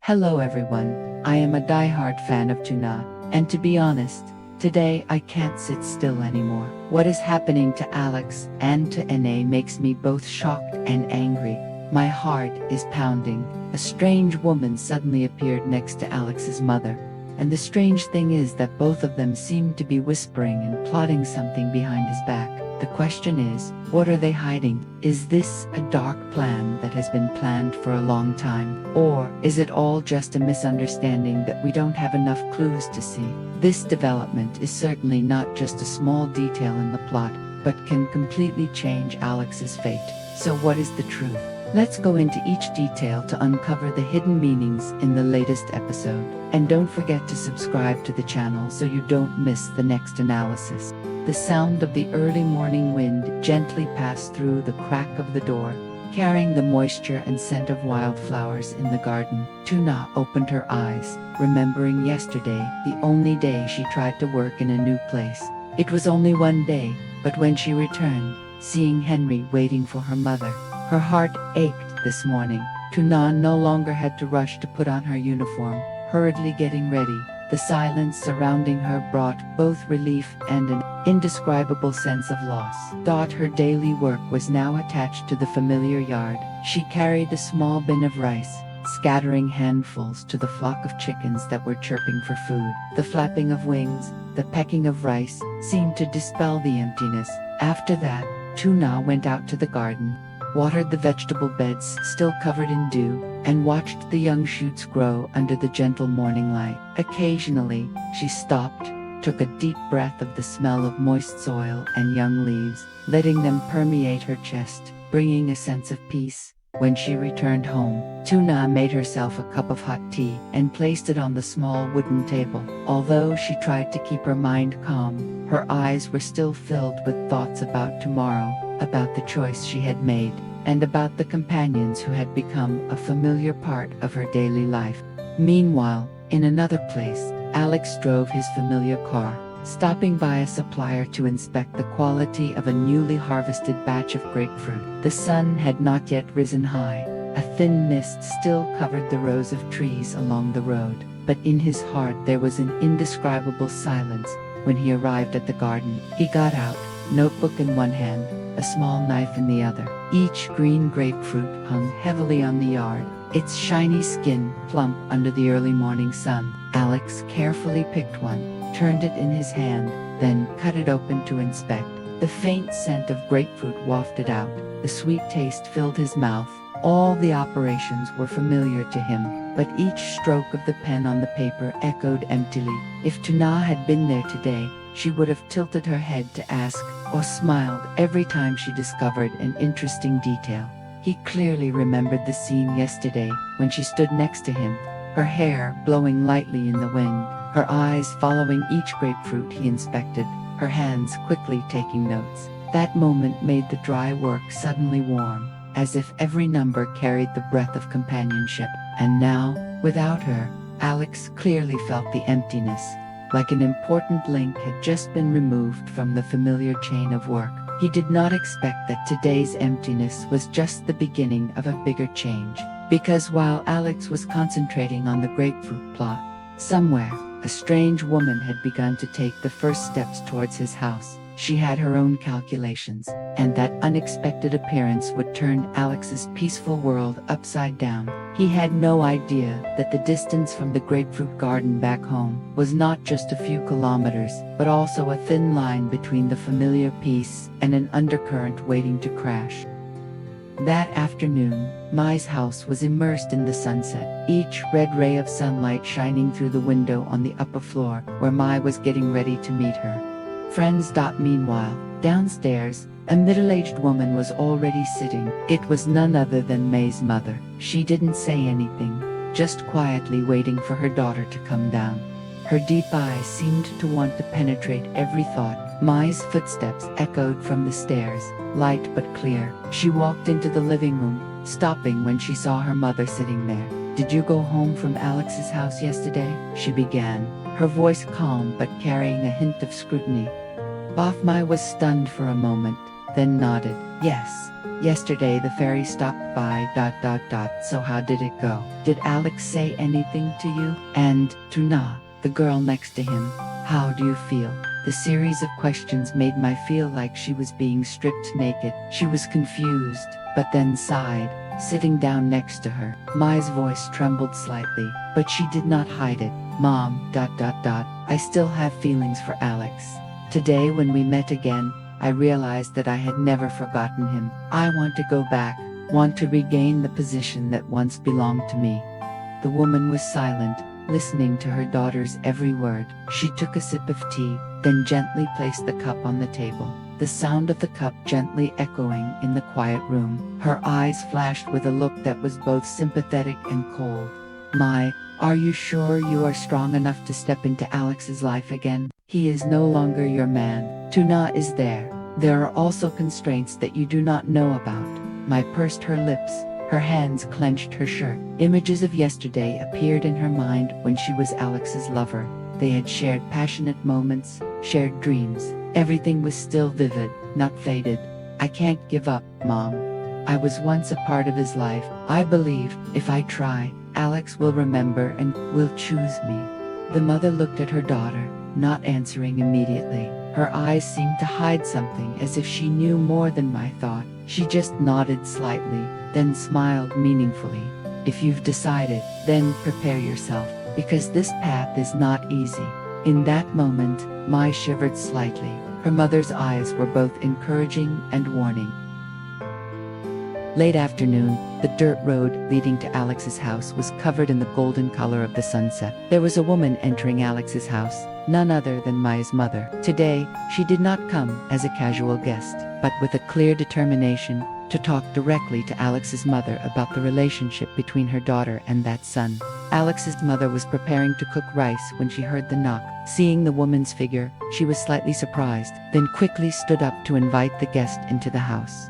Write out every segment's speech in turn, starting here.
Hello everyone, I am a diehard fan of Tuna, and to be honest, today I can't sit still anymore. What is happening to Alex and to Na makes me both shocked and angry. My heart is pounding. A strange woman suddenly appeared next to Alex's mother. And the strange thing is that both of them seem to be whispering and plotting something behind his back. The question is, what are they hiding? Is this a dark plan that has been planned for a long time? Or is it all just a misunderstanding that we don't have enough clues to see? This development is certainly not just a small detail in the plot, but can completely change Alex's fate. So what is the truth? Let's go into each detail to uncover the hidden meanings in the latest episode. And don't forget to subscribe to the channel so you don't miss the next analysis. The sound of the early morning wind gently passed through the crack of the door, carrying the moisture and scent of wildflowers in the garden. Tuna opened her eyes, remembering yesterday, the only day she tried to work in a new place. It was only one day, but when she returned, seeing Henry waiting for her mother, her heart ached this morning. Tuna no longer had to rush to put on her uniform, hurriedly getting ready. The silence surrounding her brought both relief and an indescribable sense of loss. Her daily work was now attached to the familiar yard. She carried a small bin of rice, scattering handfuls to the flock of chickens that were chirping for food. The flapping of wings, the pecking of rice, seemed to dispel the emptiness. After that, Tuna went out to the garden, watered the vegetable beds still covered in dew, and watched the young shoots grow under the gentle morning light. Occasionally, she stopped, took a deep breath of the smell of moist soil and young leaves, letting them permeate her chest, bringing a sense of peace. When she returned home, Tuna made herself a cup of hot tea and placed it on the small wooden table. Although she tried to keep her mind calm, her eyes were still filled with thoughts about tomorrow, about the choice she had made, and about the companions who had become a familiar part of her daily life. Meanwhile, in another place, Alex drove his familiar car, stopping by a supplier to inspect the quality of a newly harvested batch of grapefruit. The sun had not yet risen high. A thin mist still covered the rows of trees along the road, but in his heart there was an indescribable silence. When he arrived at the garden, he got out, notebook in one hand, a small knife in the other. Each green grapefruit hung heavily on the yard, its shiny skin plump under the early morning sun. Alex carefully picked one, turned it in his hand, then cut it open to inspect. The faint scent of grapefruit wafted out, the sweet taste filled his mouth. All the operations were familiar to him, but each stroke of the pen on the paper echoed emptily. If Tuna had been there today, she would have tilted her head to ask, or smiled every time she discovered an interesting detail. He clearly remembered the scene yesterday when she stood next to him, her hair blowing lightly in the wind, her eyes following each grapefruit he inspected, her hands quickly taking notes. That moment made the dry work suddenly warm, as if every number carried the breath of companionship. And now, without her, Alex clearly felt the emptiness, like an important link had just been removed from the familiar chain of work. He did not expect that today's emptiness was just the beginning of a bigger change, because while Alex was concentrating on the grapefruit plot, somewhere, a strange woman had begun to take the first steps towards his house. She had her own calculations, and that unexpected appearance would turn Alex's peaceful world upside down. He had no idea that the distance from the grapefruit garden back home was not just a few kilometers, but also a thin line between the familiar peace and an undercurrent waiting to crash. That afternoon, Mai's house was immersed in the sunset, each red ray of sunlight shining through the window on the upper floor, where Mai was getting ready to meet her friends. Meanwhile, downstairs, a middle-aged woman was already sitting. It was none other than Mai's mother. She didn't say anything, just quietly waiting for her daughter to come down. Her deep eyes seemed to want to penetrate every thought. Mai's footsteps echoed from the stairs, light but clear. She walked into the living room, stopping when she saw her mother sitting there. "Did you go home from Alex's house yesterday?" she began, her voice calm but carrying a hint of scrutiny. Mai was stunned for a moment, then nodded. Yes. Yesterday the ferry stopped by. So how did it go? Did Alex say anything to you? And Tuna, the girl next to him, how do you feel? The series of questions made me feel like she was being stripped naked. She was confused, but then sighed, sitting down next to her. Mai's voice trembled slightly, but she did not hide it. Mom, I still have feelings for Alex. Today when we met again, I realized that I had never forgotten him. I want to go back, want to regain the position that once belonged to me. The woman was silent, listening to her daughter's every word. She took a sip of tea, then gently placed the cup on the table, the sound of the cup gently echoing in the quiet room. Her eyes flashed with a look that was both sympathetic and cold. Mai, are you sure you are strong enough to step into Alex's life again? He is no longer your man. Tuna is there. There are also constraints that you do not know about. Mai pursed her lips. Her hands clenched her shirt. Images of yesterday appeared in her mind when she was Alex's lover. They had shared passionate moments, shared dreams. Everything was still vivid, not faded. I can't give up, Mom. I was once a part of his life. I believe, if I try, Alex will remember and will choose me. The mother looked at her daughter, not answering immediately. Her eyes seemed to hide something, as if she knew more than Mai thought. She just nodded slightly, then smiled meaningfully. If you've decided, then prepare yourself, because this path is not easy. In that moment, Mai shivered slightly. Her mother's eyes were both encouraging and warning. Late afternoon, the dirt road leading to Alex's house was covered in the golden color of the sunset. There was a woman entering Alex's house, none other than Mai's mother. Today, she did not come as a casual guest, but with a clear determination to talk directly to Alex's mother about the relationship between her daughter and that son. Alex's mother was preparing to cook rice when she heard the knock. Seeing the woman's figure, she was slightly surprised, then quickly stood up to invite the guest into the house.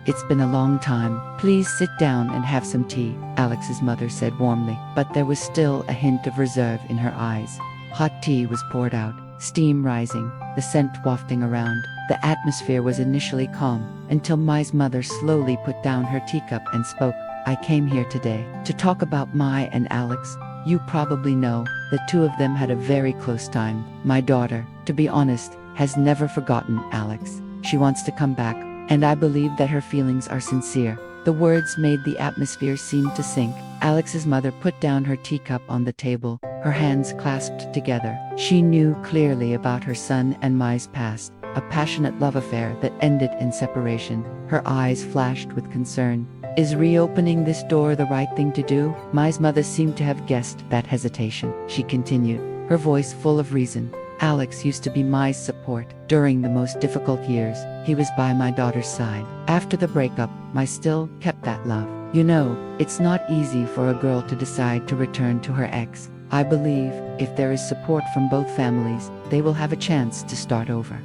It's been a long time. Please sit down and have some tea, Alex's mother said warmly, but there was still a hint of reserve in her eyes. Hot tea was poured out, steam rising, the scent wafting around. The atmosphere was initially calm, until Mai's mother slowly put down her teacup and spoke. I came here today to talk about Mai and Alex. You probably know, the two of them had a very close time. My daughter, to be honest, has never forgotten Alex. She wants to come back, and I believe that her feelings are sincere. The words made the atmosphere seem to sink. Alex's mother put down her teacup on the table, her hands clasped together. She knew clearly about her son and Mai's past, a passionate love affair that ended in separation. Her eyes flashed with concern. Is reopening this door the right thing to do? Mai's mother seemed to have guessed that hesitation. She continued, her voice full of reason. Alex used to be Mai's support during the most difficult years. He was by my daughter's side. After the breakup, Mai still kept that love. You know, it's not easy for a girl to decide to return to her ex. I believe, if there is support from both families, they will have a chance to start over.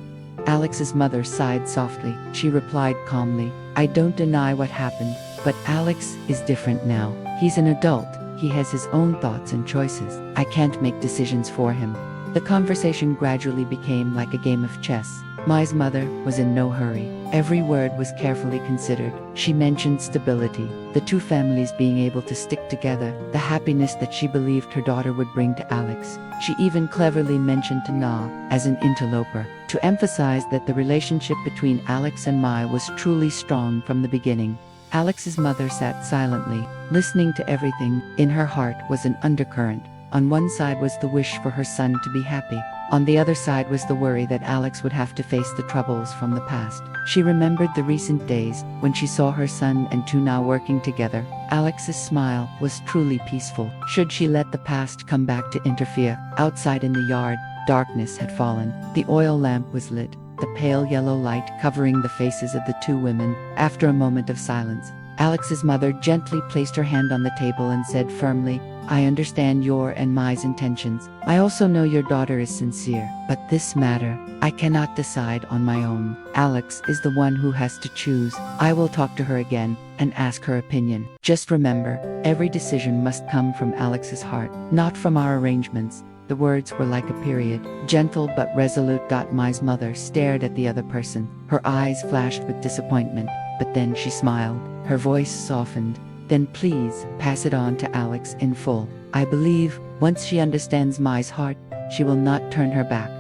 Alex's mother sighed softly. She replied calmly, I don't deny what happened, but Alex is different now. He's an adult. He has his own thoughts and choices. I can't make decisions for him. The conversation gradually became like a game of chess. Mai's mother was in no hurry. Every word was carefully considered. She mentioned stability, the two families being able to stick together, the happiness that she believed her daughter would bring to Alex. She even cleverly mentioned Tuna as an interloper, to emphasize that the relationship between Alex and Mai was truly strong from the beginning. Alex's mother sat silently, listening to everything. In her heart was an undercurrent. On one side was the wish for her son to be happy. On the other side was the worry that Alex would have to face the troubles from the past. She remembered the recent days when she saw her son and Tuna working together. Alex's smile was truly peaceful. Should she let the past come back to interfere? Outside in the yard, darkness had fallen. The oil lamp was lit, the pale yellow light covering the faces of the two women. After a moment of silence, Alex's mother gently placed her hand on the table and said firmly, I understand your and Mai's intentions. I also know your daughter is sincere. But this matter, I cannot decide on my own. Alex is the one who has to choose. I will talk to her again and ask her opinion. Just remember, every decision must come from Alex's heart, not from our arrangements. The words were like a period. Gentle but resolute. Mai's mother stared at the other person. Her eyes flashed with disappointment, but then she smiled. Her voice softened. Then please, pass it on to Alex in full. I believe, once she understands Mai's heart, she will not turn her back.